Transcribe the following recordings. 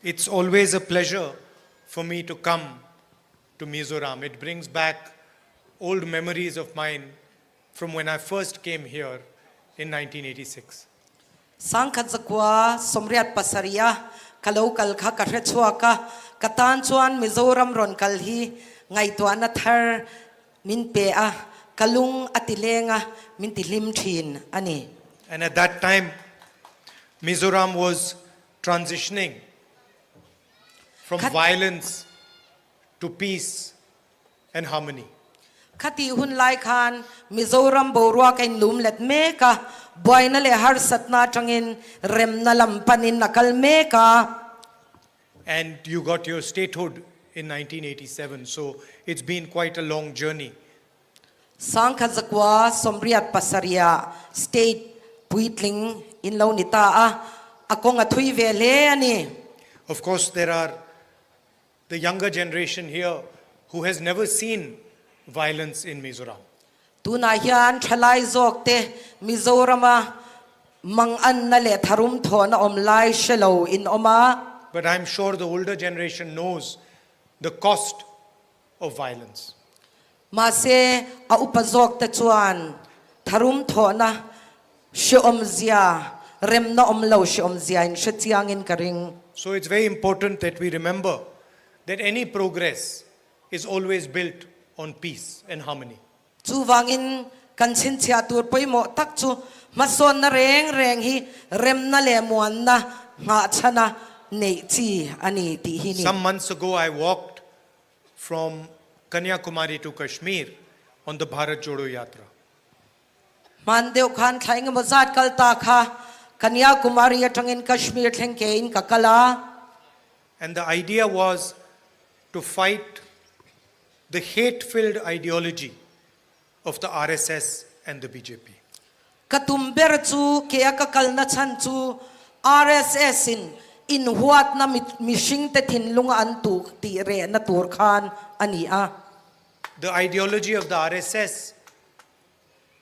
It's always a pleasure for me to come to Mizoram. It brings back old memories of mine from when I first came here in 1986. Sangkat zakwa somriat pasaria kalau kalkha karechuaka katan chuan Mizoram ron kalhi ngai tuana thar min pe a kalung atilenga min tilim thin ani. And at that time, Mizoram was transitioning from violence to peace and harmony. Khati hun lai khan Mizoram borwa kain lum let meka boina le har satna tangin rem na lampanin nakal meka. And you got your statehood in 1987, so it's been quite a long journey. Sangkat zakwa somriat pasaria state puitling in launita a akong athui vele ani. Of course, there are the younger generation here who has never seen violence in Mizoram. Tuna hian thalai zok te Mizorama mang an na le tharum thona omlai shelo in oma. But I'm sure the older generation knows the cost of violence. Ma se a upazok te chuan tharum thona shiom zia rem na omlo shiom zia in shetiang in karing. So it's very important that we remember that any progress is always built on peace and harmony. Chu wangin kan chin chia tur poimo tak chu mason na reng hi rem na le muan na nga chana nei chi ani ti hi ni. Some months ago, I walked from Kanyakumari to Kashmir on the Bharat Jodo Yatra. Mandeu khan thaing mazat kal ta kha Kanyakumari atangin Kashmir thlengke in kakala. And the idea was to fight the hate-filled ideology of the RSS and the BJP. Katumber chu kea kakal na chan chu RSS in huat na mishing te thinlunga an tu ti re na tur khan ani a. The ideology of the RSS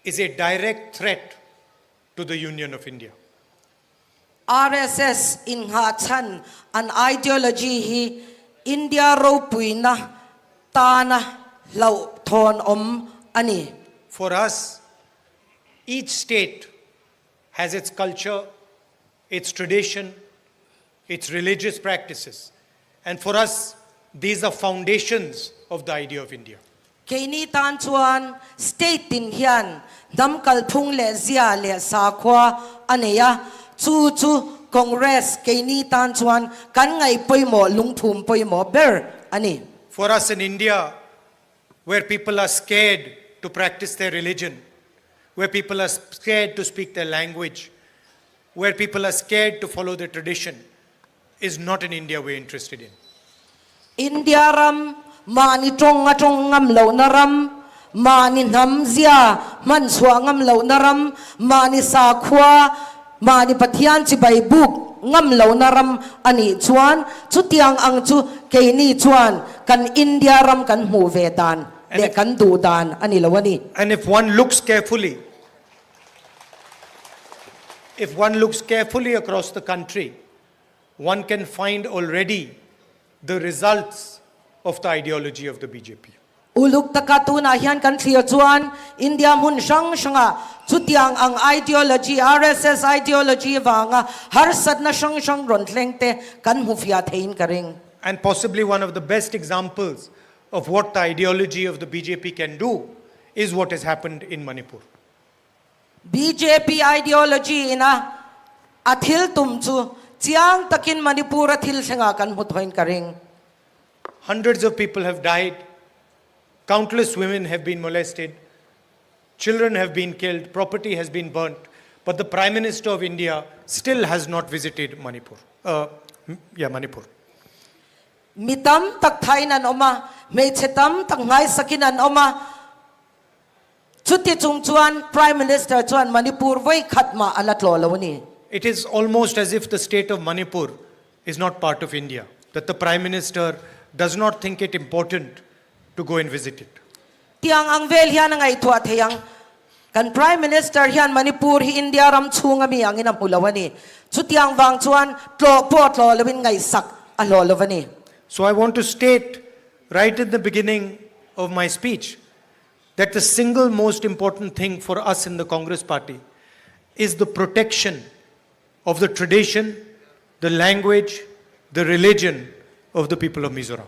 is a direct threat to the Union of India. RSS in ha chan an ideology hi India ro puina ta na lau thon om ani. For us, each state has its culture, its tradition, its religious practices. And for us, these are foundations of the idea of India. Keini tan chuan state tin hian dam kal phung le zia le sa khwa aneya chu Congress keini tan chuan kan ngai poimo lungthum poimo ber ani. For us in India, where people are scared to practice their religion, where people are scared to speak their language, where people are scared to follow their tradition, is not an India we're interested in. India ram mani tong ngam lo naram mani nam zia man suwa ngam lo naram mani sa khwa mani pathian chi bai buk ngam lo naram ani chuan chutiang ang chu keini chuan kan India ram kan mu ve dan le kan du dan ani lawani. And if one looks carefully across the country, one can find already the results of the ideology of the BJP. Uluk takatu na hian kan thia chuan India mun shanga chutiang ang ideology RSS ideology wanga har sat na shang ron thlengte kan hufia thein karing. And possibly one of the best examples of what the ideology of the BJP can do is what has happened in Manipur. BJP ideology ina athil tum chu chiang takin Manipur athil senga kan huthoin karing. Hundreds of people have died, countless women have been molested, children have been killed, property has been burnt, but the Prime Minister of India still has not visited Manipur. Manipur. Mitam tak thainan oma may chetam tak ngai sakinan oma chuti chung chuan Prime Minister chuan Manipur voi khatma alatlo lawani. It is almost as if the state of Manipur is not part of India, that the Prime Minister does not think it important to go and visit it. Tiang ang vel hian ngai thua theyang kan Prime Minister hian Manipur hi India ram chunga mi angin am hulawani chutiang wang chuan tlo po tlo lawin ngai sak alolovani. So I want to state right at the beginning of my speech that the single most important thing for us in the Congress party is the protection of the tradition, the language, the religion of the people of Mizoram.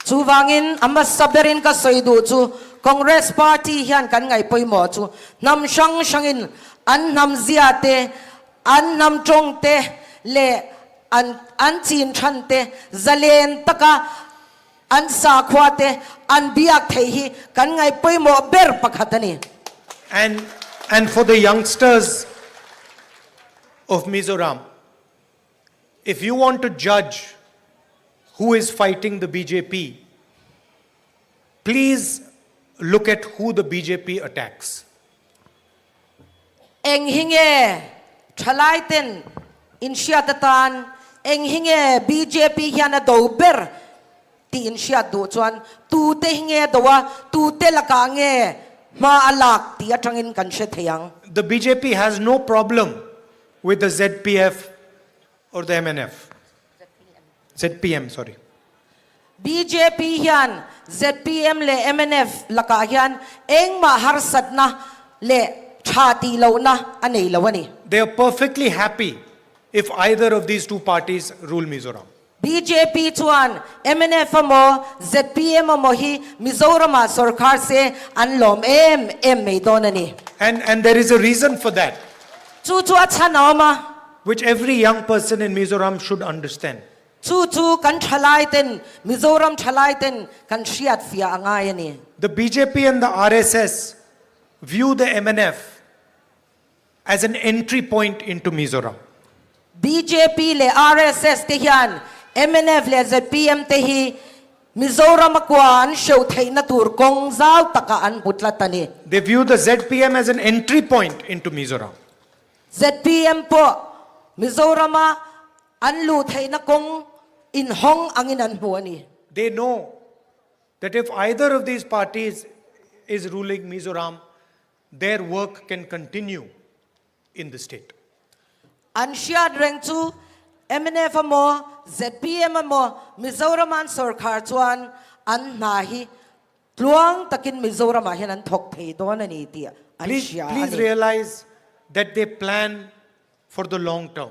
Chu wangin ama saberin ka soidu chu Congress party hian kan ngai poimo chu nam sang sangin an nam ziate an nam chongte le an chin thante zalen taka an sa khwate an biak thei hi kan ngai poimo ber pakhatani. And for the youngsters of Mizoram, if you want to judge who is fighting the BJP, please look at who the BJP attacks. Eng hinge thalaiten in siatatan eng hinge BJP hiana dober ti in siat do chuan tu te hinge dowa tu te lakange ma alak ti atangin kan she theyang. The BJP has no problem with the ZPF or the MNF. ZPM, sorry. BJP hian ZPM le MNF laka hian eng ma harsat na le thati lo na anei lawani. They are perfectly happy if either of these two parties rule Mizoram. BJP chuan MNF mo ZPM mo hi Mizoram a sarkar se anlom em me donani. And there is a reason for that, Chu chu achanoma which every young person in Mizoram should understand. chu kan thalaiten Mizoram thalaiten kan shiat fia angayani. The BJP and the RSS view the MNF as an entry point into Mizoram. BJP le RSS te hian MNF le ZPM te hi Mizoram akwan show thei na tur kong zau taka an putlatani. They view the ZPM as an entry point into Mizoram. ZPM po Mizorama anlu thei na kong in hong angin an huani. They know that if either of these parties is ruling Mizoram, their work can continue in the state. An siad reng chu MNF mo ZPM mo Mizoram an sarkar chuan an nahi tluang takin Mizoram a hian an thok thei don ani ti. Please realize that they plan for the long term.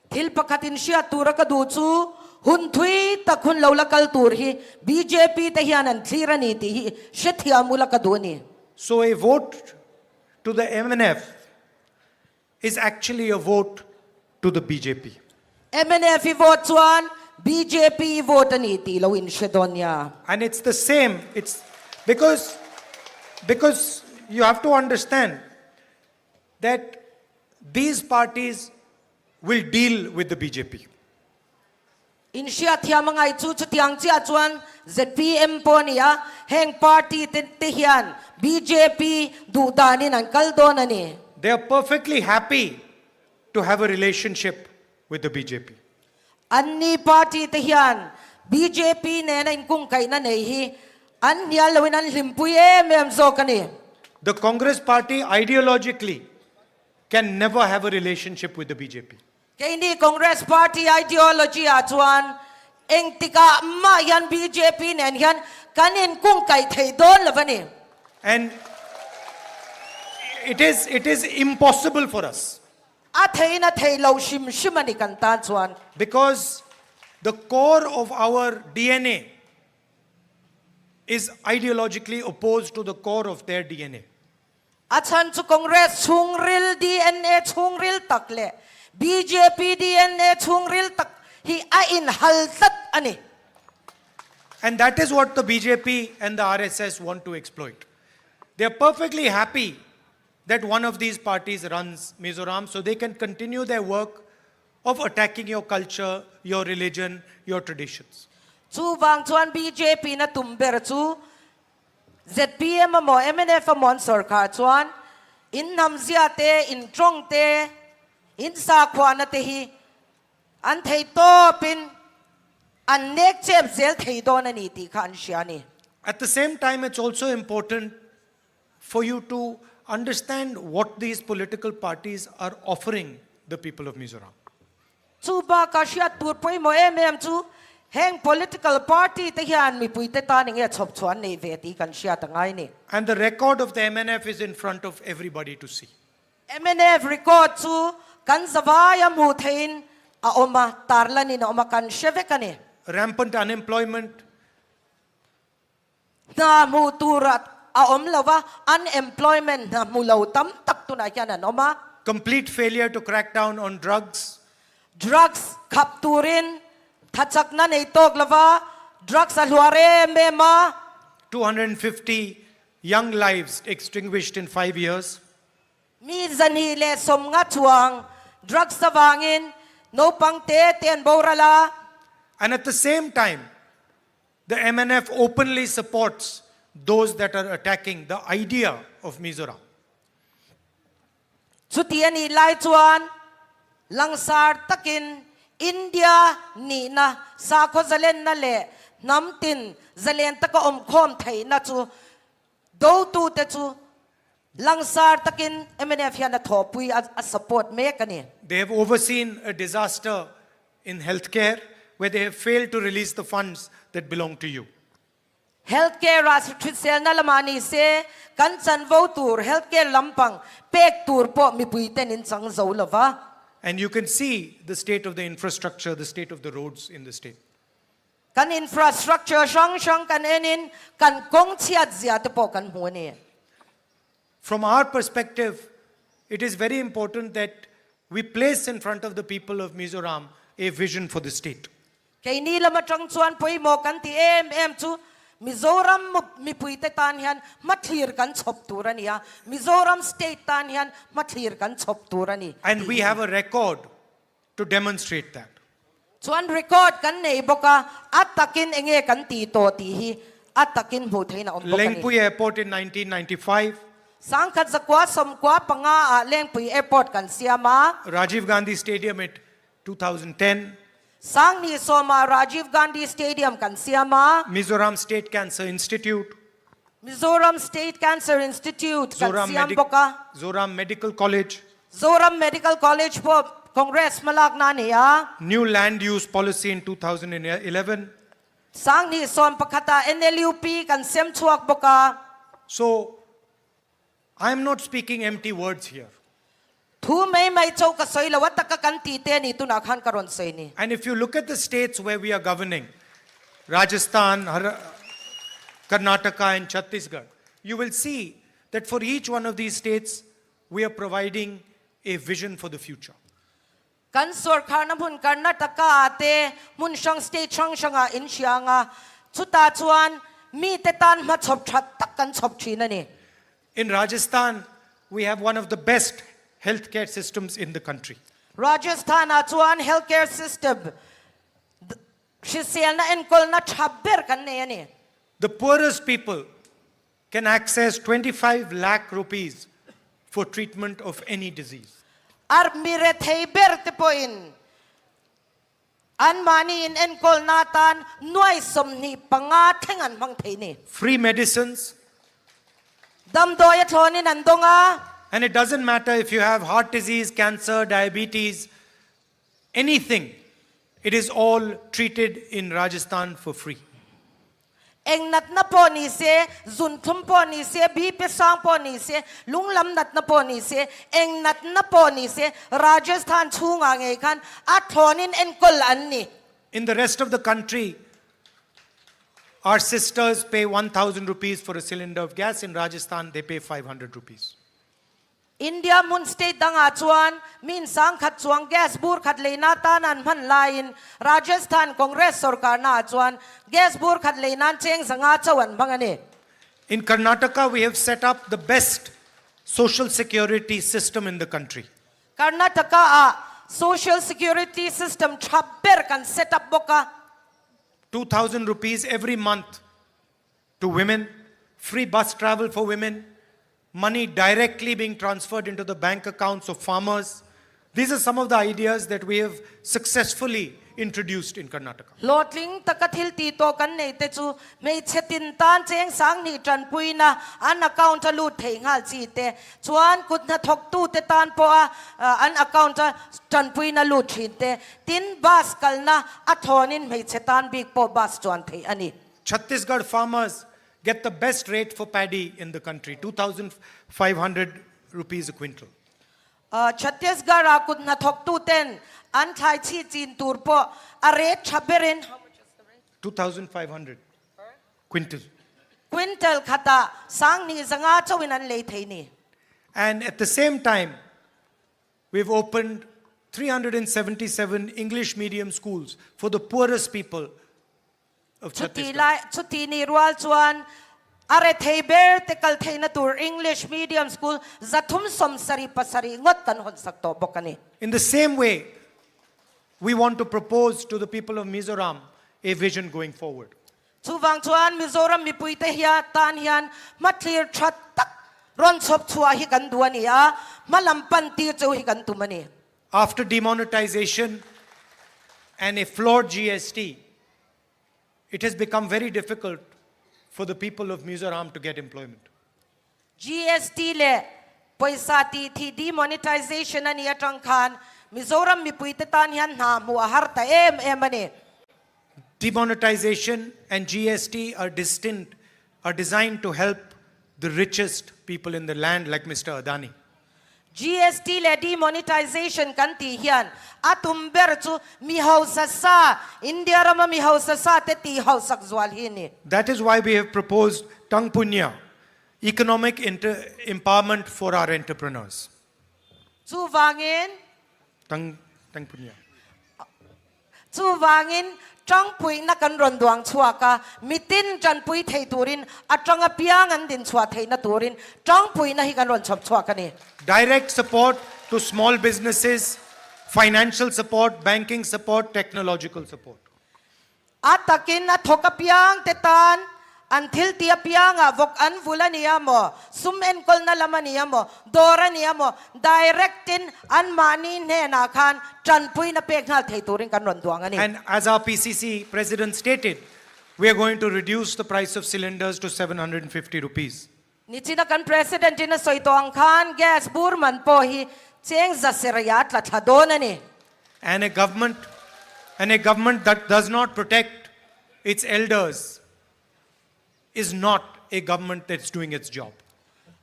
Thil pakatin siya tura ka du chu hun thui takhun lolakal tur hi BJP te hian an thlirani ti hi shethia mula ka du ni. So a vote to the MNF is actually a vote to the BJP. MNF I vote chuan BJP I vote ani ti lo in shedonya. And it's the same. It's because you have to understand that these parties will deal with the BJP. In siya thia mga chu chu tiang chia chuan ZPM po niya heng party te hian BJP du danin an kaldon ani. They are perfectly happy to have a relationship with the BJP. Anni party te hian BJP ne na inkung kay na nei hi an niya lawin an limpuye mem zo kani. The Congress party ideologically can never have a relationship with the BJP. Kay ni Congress party ideology a chuan eng tika ma yan BJP nen hian kanin kung kay thei don lavani. And it is impossible for us. A thei na thei lo shim shimani kan ta chuan. Because the core of our DNA is ideologically opposed to the core of their DNA. Achan chu Congress chungril DNA chungril takle BJP DNA chungril tak hi a in haltat ani. And that is what the BJP and the RSS want to exploit. They are perfectly happy that one of these parties runs Mizoram so they can continue their work of attacking your culture, your religion, your traditions. Chu wang chuan BJP na tumber chu ZPM mo MNF mo sarkar chuan in namzia te in trong te in sa khwana te hi an thei to pin an nek chep zel thei don ani ti khan shiani. At the same time, it's also important for you to understand what these political parties are offering the people of Mizoram. chu ba ka sia tur poi mo em chu heng political party te hian mi pui te ta ning e chop chuan nei ve ti kan sia ta ngai ni And the record of the MNF is in front of everybody to see. MNF record chu kan zawaya mu thein a oma tarlani na oma kan sheve kani Rampant unemployment, na mu turat a om lawa unemployment na mu lo tam tak tu na hian an oma complete failure to crack down on drugs, drugs khap turin thachak na nei tok lawa drugs a hluare me ma 250 young lives extinguished in 5 years. mi zani le som nga chuang drugs sawangin no pangte ten borala And at the same time, the MNF openly supports those that are attacking the idea of Mizoram. chutian ni lai chuan langsar takin India ni na sa ko zalen na le namtin zalen ta ka om khom thei na chu do tu te chu langsar takin MNF ya na thopui a support me kani They have overseen a disaster in healthcare where they have failed to release the funds that belong to you. healthcare ras trisel na lamani se kan chan vo tur healthcare lampang pek tur po mi pui ten in chang zo lova And you can see the state of the infrastructure, the state of the roads in the state. kan infrastructure shang kan enin kan kong chiat zia te po kan hu ni From our perspective, it is very important that we place in front of the people of Mizoram a vision for the state. kay ni lama tang chuan poi mo kan ti em chu Mizoram mi pui te tan hian mathlir kan chop turania Mizoram state tan hian mathlir kan chop turani And we have a record to demonstrate that. chuan record kan nei boka atakin enge kan ti to ti hi atakin hu theina om boka ni Lengpui Airport in 1995, sangkhat zakwa somkwa panga a lengpui airport kan siama Rajiv Gandhi Stadium at 2010, sang ni soma Rajiv Gandhi Stadium kan siama Mizoram State Cancer Institute, Mizoram State Cancer Institute kan siam boka Zoram Medical College, Zoram Medical College po Congress malak na niya new land use policy in 2011. sang ni som pakata NLUP kan sem chuak boka So, I am not speaking empty words here. thu mai chau ka soi lawat ka kan ti te ni tu na khan karon sei ni And if you look at the states where we are governing, Rajasthan, Karnataka and Chhattisgarh, you will see that for each one of these states, we are providing a vision for the future. kan sarkar na mun Karnataka ate mun shang state shanga in sianga chuta chuan mi te tan ma chop that tak kan chop thina ni In Rajasthan, we have one of the best healthcare systems in the country. Rajasthan a chuan healthcare system shisel na enkol na thabber kan ne ani The poorest people can access 25 lakh rupees for treatment of any disease. ar mire theiber te poin an mani in enkol na tan noi som ni panga thengan mang thei ni Free medicines, dam do ya thoni nan donga and it doesn't matter if you have heart disease, cancer, diabetes, anything. It is all treated in Rajasthan for free. eng nat na po ni se zun thum po ni se bi pe sang po ni se lunglam nat na po ni se eng nat na po ni se Rajasthan chunga nge khan a thonin enkol an ni In the rest of the country, our sisters pay 1,000 rupees for a cylinder of gas. In Rajasthan, they pay 500 rupees. India mun state danga chuan min sang khat chuang gas bur khat leina tanan man lain Rajasthan Congress sarkar na chuan gas bur khat leina cheng sanga chawan bangani In Karnataka, we have set up the best social security system in the country. Karnataka a social security system thabber kan set up boka 2,000 rupees every month to women, free bus travel for women, money directly being transferred into the bank accounts of farmers. These are some of the ideas that we have successfully introduced in Karnataka. Lotling takathil tito kan nei te chu mei chetin tan cheng sang ni tran puina an account a lut thei ngal chi te chuan kut na thok tu te tan po a an account a tran puina lut thin te tin bus kalna a thonin mei chetan big po bus chuan thei ani. Chhattisgarh farmers get the best rate for paddy in the country, 2,500 rupees a quintal. Chhattisgarh a kut na thok tu ten an thai chi chin tur po a rate chaberin 2,500 quintal. quintal khata sang ni zanga chawin an lei thei ni. And at the same time, we've opened 377 English medium schools for the poorest people of Chhattisgarh. Chuti ni rual chuan are thei ber te kal thei na tur English medium school zathum som sari pasari ngot kan hon sak to bokani. In the same way, we want to propose to the people of Mizoram a vision going forward. Chuwang chuan Mizoram mi pui te hia tan hian matlir that tak ron chop chua hi kan duani a malampan ti chu hi kan tumani. After demonetization and a flawed GST, it has become very difficult for the people of Mizoram to get employment. GST le paisa ti thi demonetization ani atang khan Mizoram mi pui te tan hian na mu har ta em ani. Demonetization and GST are designed to help the richest people in the land like Mr. Adani. GST le demonetization kan ti hian atum ber chu mi hausa sa India rama mi hausa sa te ti hausak zwal hi ni. That is why we have proposed Tang Punya, economic empowerment for our entrepreneurs. Chu wangin Tang Punya. chu wangin tang pui na kan ron duang chua ka mitin jan pui thei turin atanga piang an din chua thei na turin tang pui na hi kan ron chop chua ka ni. Direct support to small businesses, financial support, banking support, technological support. Atakin na thoka piang te tan until tia piang a vok an vula niya mo sum en kol na laman niya mo dora niya mo directin an mani ne na khan tran pui na pek ngal thei turin kan ron duang ani. And as our PCC president stated, we are going to reduce the price of cylinders to 750 rupees. Nichina kan president ina soito ang khan gas burman po hi cheng zasirayat la thadon ani. And a government that does not protect its elders is not a government that's doing its job.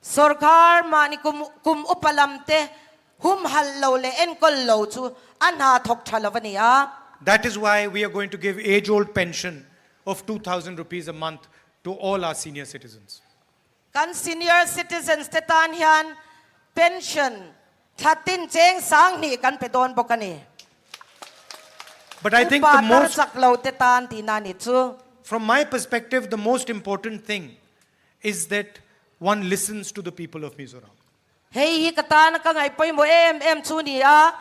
Sarkar mani kum upalamte hum hallo le en kol lo chu anha thok thalavania. That is why we are going to give age-old pension of 2,000 rupees a month to all our senior citizens. Kan senior citizens te tan hian pension thatin cheng sang ni kan pedon bokani. But I think the most, sak lo te tan ti na ni chu. from my perspective, the most important thing is that one listens to the people of Mizoram. Hei hi katan ka ngai poi mo em chu ni a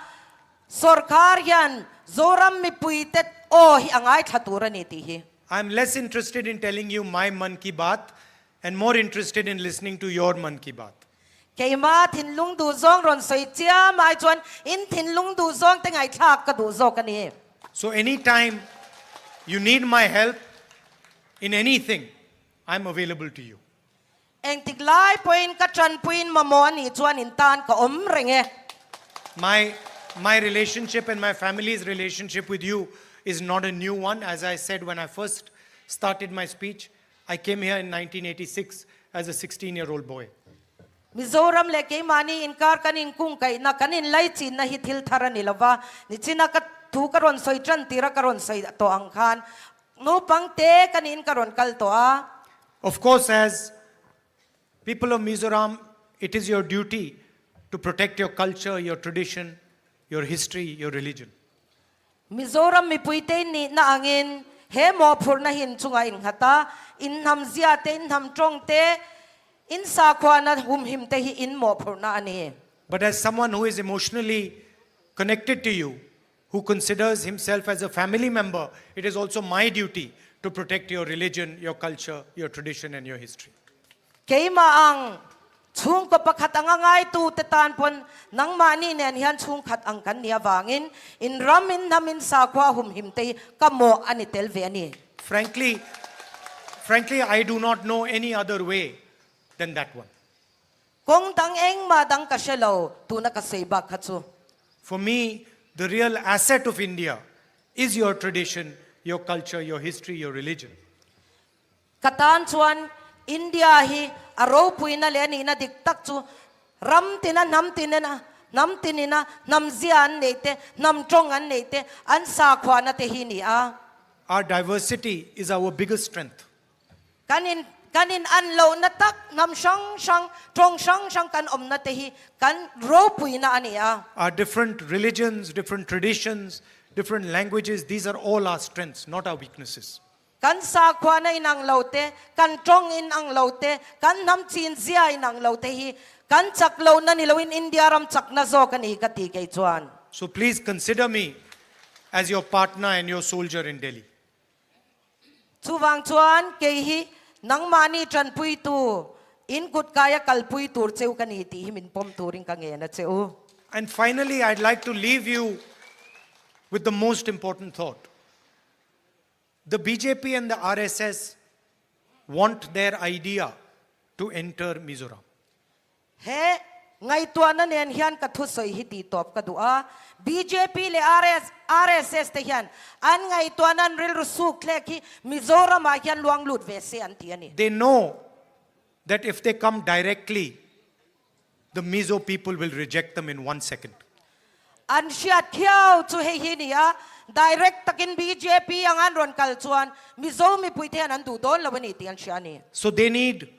sarkar hian zoram mi puite o hi angai thatura ni ti hi. I'm less interested in telling you my Man Ki Baat and more interested in listening to your Man Ki Baat. Keima thin lung du zong ron soi chia mai chuan in thin lung du zong te ngai thak ka du zo ka ni. So anytime you need my help in anything, I'm available to you. Eng tiglai poin ka tran puin mamo ni chuan in tan ka om renge. My relationship and my family's relationship with you is not a new one. As I said when I first started my speech, I came here in 1986 as a 16-year-old boy. Mizoram le ke mani inkar kanin kung kai na kanin lai chin na hithil thara ni lova ni china ka thu karon soi tran tira karon soi to ang khan no pang te kanin karon kal to a. Of course, as people of Mizoram, it is your duty to protect your culture, your tradition, your history, your religion. Mizoram mi puite ni na angin he mo phur na hin chunga in hata in ham zia te in ham trong te in sa khwa na hum him te hi in mo phur na ani. But as someone who is emotionally connected to you, who considers himself as a family member, it is also my duty to protect your religion, your culture, your tradition, and your history. Keima ang chung ko pakhat ang angay tu tetan pon nang mani nen hian chung khat ang kan nia wangin in ramin namin sa kwa hum himte kamo ani telve ani. Frankly, I do not know any other way than that one. Kung dang eng ma dang kasyelaw tu na kaseba khatsu. For me, the real asset of India is your tradition, your culture, your history, your religion. Katan chuan India hi aro puina le ni na diktak chu ram tina nam tinina nam zian neite nam tong an neite an sa khwa na te hi ni a. Our diversity is our biggest strength. Kanin an lo na tak nam shang trong shang kan om na te hi kan ro puina ani a. Our different religions, different traditions, different languages, these are all our strengths, not our weaknesses. Kan sa khwa na inang lote kan trong in ang lote kan nam chin zia inang lote hi kan chak lo na nilawin India ram chak na zo kan hi kati kay chuan. So please consider me as your partner and your soldier in Delhi. Chuwang chuan kay hi nang mani tran pui tu in kut kaya kal pui tur cheu kan hi ti himin pom turing ka nge na cheu. And finally, I'd like to leave you with the most important thought. The BJP and the RSS want their idea to enter Mizoram. He ngai tuan na nen hian ka thu soi hi ti top ka dua BJP le RSS te hian an ngai tuan an ril rusuk le ki Mizoram a hian luang lut ve se an ti ani. They know that if they come directly, the Mizo people will reject them in 1 second. An siat khiao chu he hi ni a direct takin BJP ang an ron kal chuan Mizo mi pui the an du don lawani ti an sia ni. So they need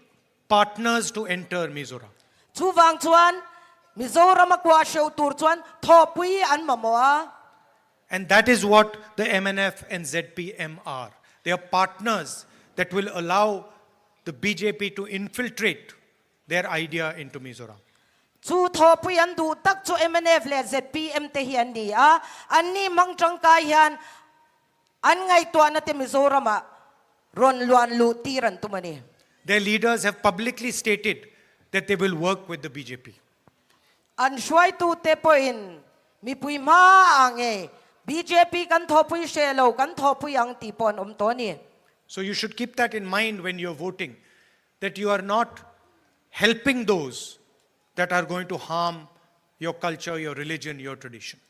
partners to enter Mizoram. Chu wang chuan Mizoram akwa show tur chuan thopui an mamoa. And that is what the MNF and ZPM are. They are partners that will allow the BJP to infiltrate their idea into Mizoram. Chu thopui an du tak chu MNF le ZPM te hian ni a an ni mangtang kai hian an ngai tuan na te Mizoram a ron luan lu tiran tumani. Their leaders have publicly stated that they will work with the BJP. An shuai tu te po in mi pui ma ange BJP kan thopui shelo kan thopui ang tipon to ni. So you should keep that in mind when you're voting, that you are not helping those that are going to harm your culture, your religion, your tradition.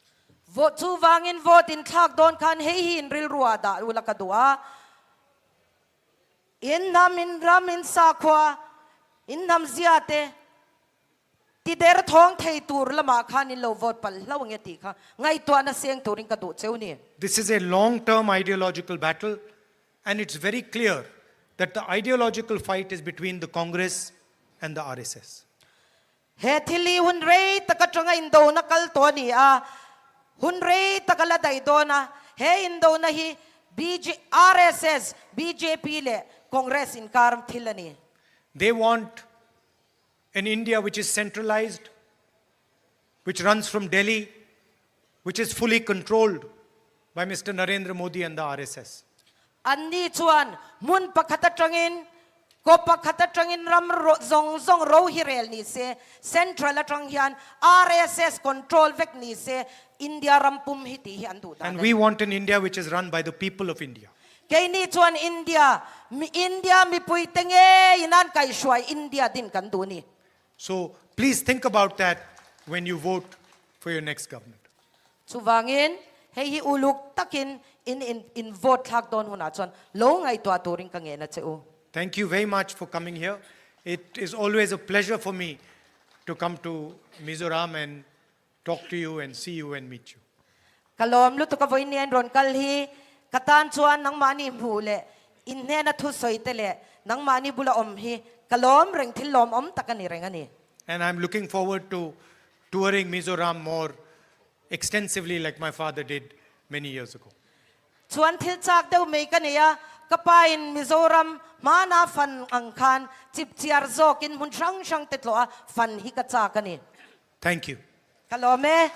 Vote chu wangin vote in thak don kan hei hin ril ruada ula kadua. In namin ramin sakwa in nam ziate ti der thong thei tur lama khan in lo vote pal lawang yati kha ngai to na seng turing ka du cheu ni. This is a long-term ideological battle, and it's very clear that the ideological fight is between the Congress and the RSS. He thili hun rei takatanga indo na kal to ni a hun rei takala dai do na he indo na hi RSS BJP le Congress in karam thilani. They want an India which is centralized, which runs from Delhi, which is fully controlled by Mr. Narendra Modi and the RSS. Andi chuan mun pakhatatangin ko pakhatatangin ram zong ro hirel ni se central atang hian RSS control vek ni se India rampum hiti hian du. And we want an India which is run by the people of India. Kay ni chuan India mi pui tenge inan kai shwai India din kan du ni. So please think about that when you vote for your next government. Chuwangin hei hi uluk takin in vote thak don huna chuan lo ngai to aturing ka nge na cheu. Thank you very much for coming here. It is always a pleasure for me to come to Mizoram and talk to you and see you and meet you. Kalom lu to ka voi nen ron kal hi katan chuan nang mani hule in ne na thu soi tele nang mani bula om hi kalom reng thil lom om takani reng ani. And I'm looking forward to touring Mizoram more extensively like my father did many years ago. Chuan thil chak deu mei ka neya kapain Mizoram mana fan angkhan chip chiar zokin mun sang te tlo a fan hi ka chak ani. Thank you. Kalome